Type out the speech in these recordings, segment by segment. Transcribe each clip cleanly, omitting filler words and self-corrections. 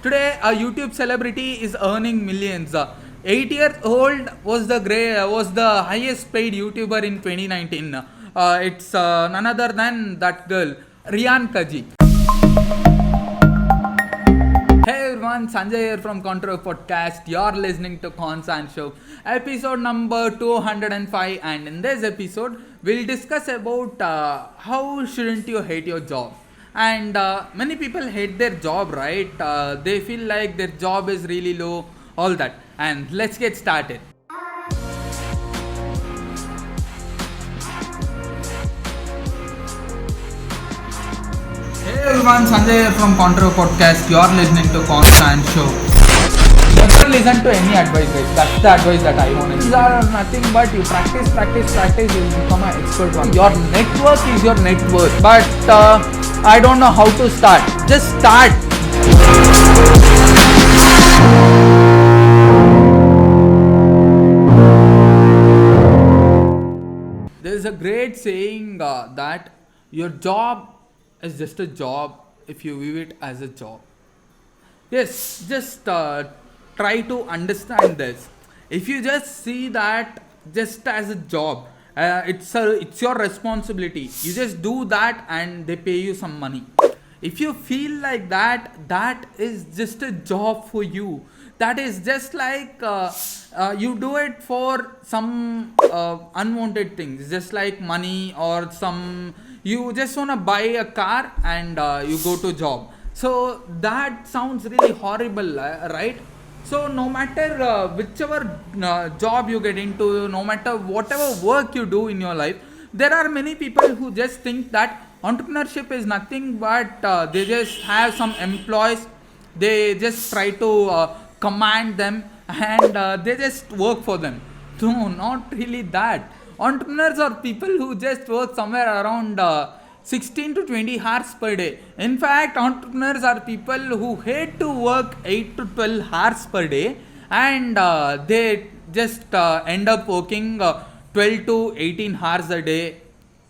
Today, a YouTube celebrity is earning millions. 8 years old was the highest paid YouTuber in 2019. It's none other than that girl, Rian Kaji. Hey everyone, Sanjay here from Contriver podcast. You're listening to Cons and Show, episode number 205, and in this episode, we'll discuss about how shouldn't you hate your job. And many people hate their job, right? They feel like their job is really low, all that. And let's get started. Hey everyone, Sanjay here from Contriver podcast. You're listening to Cons and Show. Never listen to any advice, guys. That's the advice that I want. These are nothing but you practice, you will become an expert one. Your network is your net worth. But I don't know how to start. Just start. There is a great saying that your job is just a job if you view it as a job. Yes, just try to understand this. If you just see that just as a job, it's your responsibility. You just do that and they pay you some money. If you feel like that is just a job for you. That is just like you do it for some unwanted things, just like money or some. You just want to buy a car and you go to job. So that sounds really horrible, right? So no matter whichever job you get into, no matter whatever work you do in your life, there are many people who just think that entrepreneurship is nothing but they just have some employees, they just try to command them and they just work for them. No, not really that. Entrepreneurs are people who just work somewhere around 16 to 20 hours per day. In fact, entrepreneurs are people who hate to work 8 to 12 hours per day and they just end up working 12 to 18 hours a day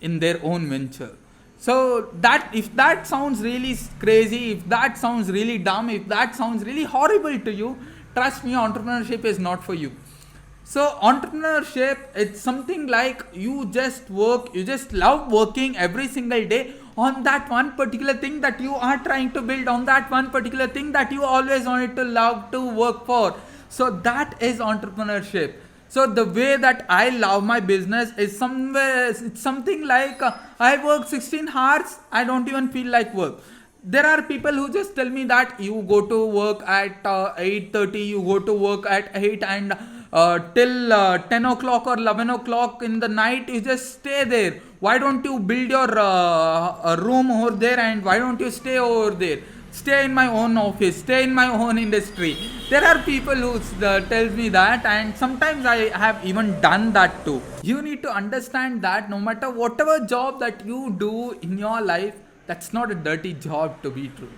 in their own venture. So that if that sounds really crazy, if that sounds really dumb, if that sounds really horrible to you, trust me, entrepreneurship is not for you. So entrepreneurship, it's something like you just work, you just love working every single day on that one particular thing that you are trying to build, on that one particular thing that you always wanted to love to work for. So that is entrepreneurship. So the way that I love my business is it's something like I work 16 hours, I don't even feel like work. There are people who just tell me that you go to work at 8:30, you go to work at 8 and till 10 o'clock or 11 o'clock in the night, you just stay there. Why don't you build your room over there and why don't you stay over there? Stay in my own office, stay in my own industry. There are people who tells me that, and sometimes I have even done that too. You need to understand that no matter whatever job that you do in your life, that's not a dirty job to be true.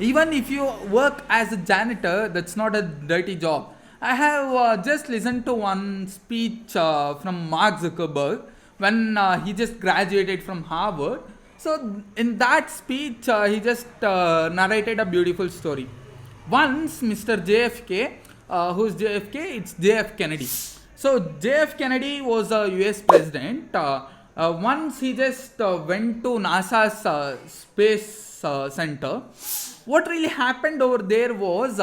Even if you work as a janitor, that's not a dirty job. I have just listened to one speech from Mark Zuckerberg when he just graduated from Harvard. So in that speech, he just narrated a beautiful story. Once Mr. JFK, who's JFK? It's JF Kennedy. So JF Kennedy was a US president. Once he just went to NASA's space center. What really happened over there was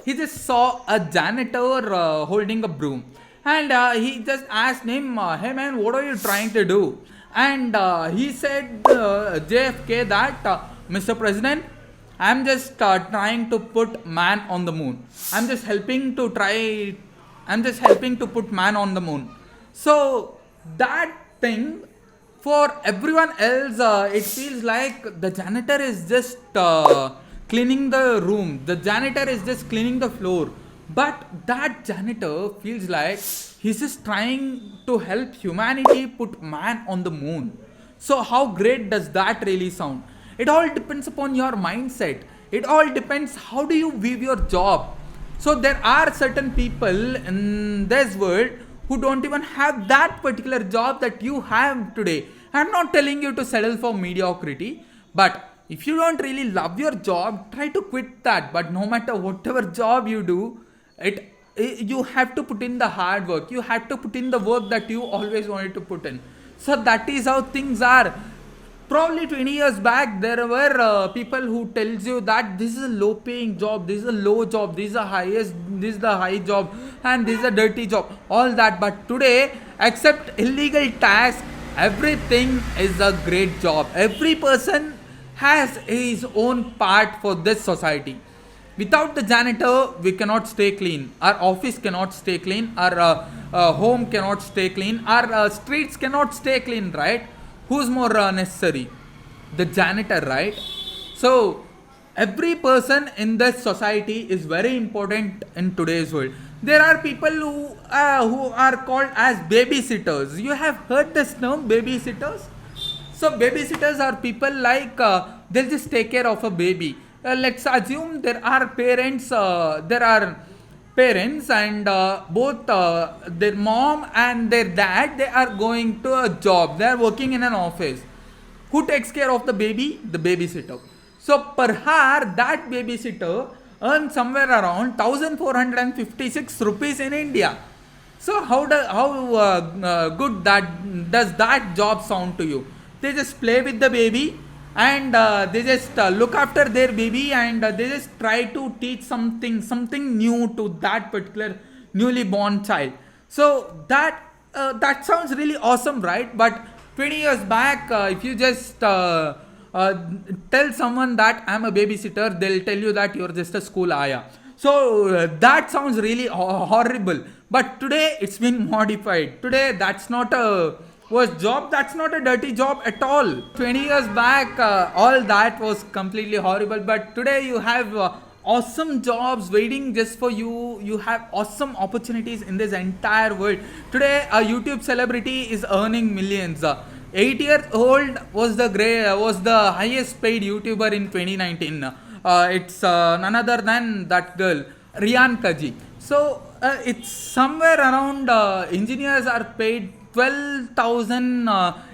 he just saw a janitor holding a broom, and he just asked him, "Hey man, what are you trying to do?" And he said JFK that Mr. President, I'm just trying to put man on the moon. I'm just helping to put man on the moon. So that thing, for everyone else, it feels like the janitor is just cleaning the room. The janitor is just cleaning the floor. But that janitor feels like he's just trying to help humanity put man on the moon. So how great does that really sound? It all depends upon your mindset. It all depends how do you view your job. So there are certain people in this world who don't even have that particular job that you have today. I'm not telling you to settle for mediocrity, but If you don't really love your job, try to quit that. But no matter whatever job you do, you have to put in the hard work. You have to put in the work that you always wanted to put in. So that is how things are. Probably 20 years back, there were people who tells you that this is a low paying job, this is a low job, this is the high job, and this is a dirty job, all that. But today, except illegal tax, everything is a great job. Every person has his own part for this society. Without the janitor, we cannot stay clean. Our office cannot stay clean. Our home cannot stay clean. Our streets cannot stay clean, right? Who's more necessary? The janitor, right? So, every person in this society is very important in today's world. There are people who are called as babysitters. You have heard this term, babysitters? So babysitters are people like they'll just take care of a baby. Let's assume there are parents and both their mom and their dad, they are going to a job. They are working in an office. Who takes care of the baby? The babysitter. So per hour, that babysitter earns somewhere around 1456 rupees in India. So how good that does that job sound to you? They just play with the baby and they just look after their baby and they just try to teach something new to that particular newly born child. So that sounds really awesome, right? But 20 years back, if you just tell someone that I'm a babysitter, they'll tell you that you're just a school ayah. So that sounds really horrible. But today it's been modified. Today that's not a worst job, that's not a dirty job at all. 20 years back, all that was completely horrible. But today you have awesome jobs waiting just for you. You have awesome opportunities in this entire world. Today a YouTube celebrity is earning millions. 8 years old was the highest paid YouTuber in 2019. It's none other than that girl, Riyan Kaji. So it's somewhere around engineers are paid 12,000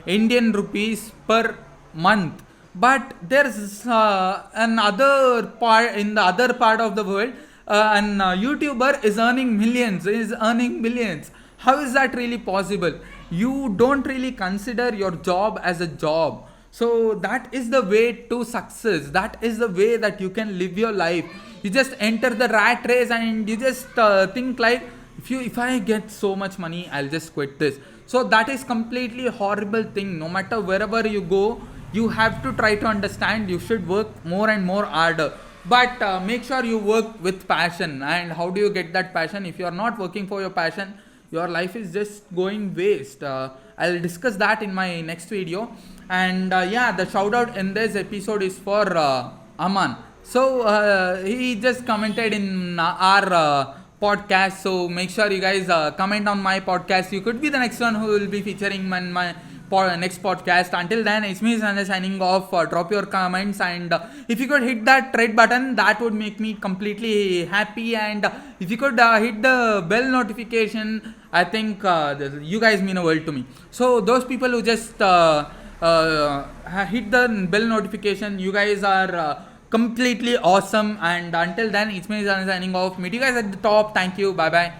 Indian rupees per month. But there's another part in the other part of the world, an YouTuber is earning millions, is earning millions. How is that really possible? You don't really consider your job as a job. So that is the way to success. That is the way that you can live your life. You just enter the rat race and you just think like, if I get so much money, I'll just quit this. So that is completely horrible thing. No matter wherever you go, you have to try to understand. You should work more and more harder. But make sure you work with passion. And how do you get that passion? If you are not working for your passion, your life is just going waste. I'll discuss that in my next video. And the shout out in this episode is for Aman. So he just commented in our podcast. So make sure you guys comment on my podcast. You could be the next one who will be featuring in my next podcast. Until then, it's me Sanjay signing off. Drop your comments and if you could hit that red button, that would make me completely happy. And if you could hit the bell notification, I think you guys mean a world to me. So those people who just hit the bell notification, you guys are completely awesome. And until then, it's me signing off. Meet you guys at the top. Thank you. Bye bye.